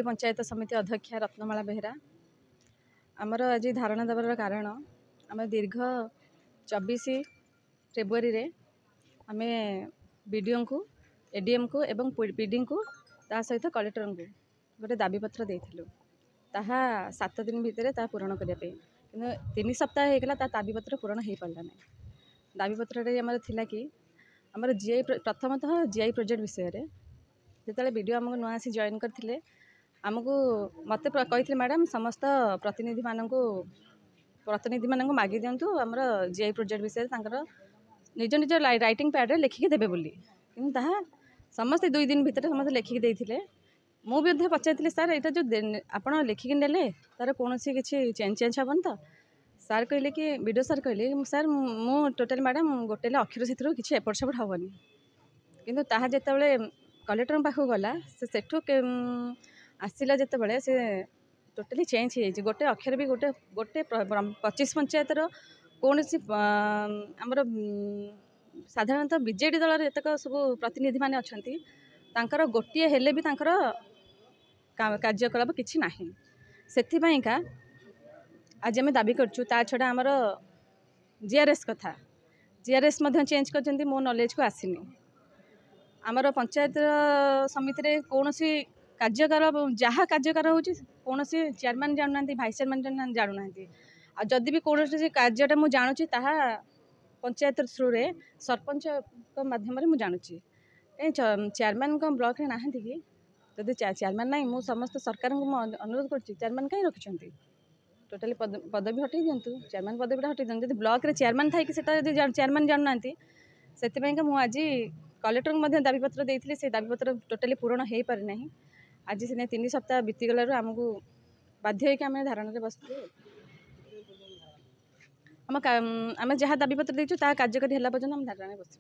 पंचायत समिति अध्यक्ष रत्नमाला बेहरा आमर आज धारणा देवार कारण आम दीर्घ 24 फेब्रुआरी रे आम बीडीओ को एडीएम को एवं पीडी को ता सहित कलेक्टर को गोटे दाबीपत्र देइथिलु ताहा 7 दिन भितर ता पूरण करने कि 3 सप्ताह होगा दाबीपत्र पूरण हो पारा ना दाबीपत्र आमर थिला कि आमर जीआई प्रथमतः जीआई प्रोजेक्ट विषय जिते वीडियो आमको नुआ आसी जॉइन करते आमको मत कही मैडम समस्त प्रतिनिधि मानक मागी दिंतु आमर जीआई प्रोजेक्ट विषय निज निज राइटिंग पैड्रे लिखिकी देवे बोली कि समस्त 2 दिन भितर समस्त लिखिकी देते मुझे पचारि सार यहाँ जो आप लिखिकी ने तार कौन किसी चेंज हेन तो सार कहले कि वीडियो सार कहले सार मु टोटाल मैडम गोटे अक्षर से किसी एपट सेपट हेनी किंतु ताहा जिते कलेक्टर पाखक गला सेठू आसला जिते से टोटाली चेंज हो गोटे अक्षर भी गोटे गोटे 25 पंचायतर कौन सी आमर साधारणतः बीजेडी दल एतक सब प्रतिनिधि माने अच्छा गोटे हेले भी कार्यकलाप किसी ना से आज आम दाबी करछु ता छड़ा आमर जीआरएस कथा जीआरएस चेंज कर मो नॉलेज को आसीनी आमर पंचायत समिति रे कौन सी कार्यकलाप जहाँ कार्यकार हो कौन चेयरमैन जानूना भाइस चेयरमैन जानूना आदि भी कौन कार्यटा मुझे जानूची पंचायत थ्रू रे सरपंच माध्यम मुझे जानूची चेयरमैन ब्लॉक रे नहांती कि जदि चेयरमैन ना मु समस्त सरकार को अनुरोध कर चेयरमैन कहीं रखिंट टोटाली पदवी हटई दिंतु चेयरमैन पदवी हटई दिखाँ जब ब्लॉक रे चेयरमैन थी चेयरमैन जानूना से आज कलेक्टर को दाबीपत्र देती से दाबीपत्र टोटाली पूरण हो पारि ना आज से 3 सप्ताह बीतीगलू आमको बाध्य आम धारणा बस आम जहाँ दाबीपत्र देचु ता कार्यकारी है पर्यटन आम धारणा बस।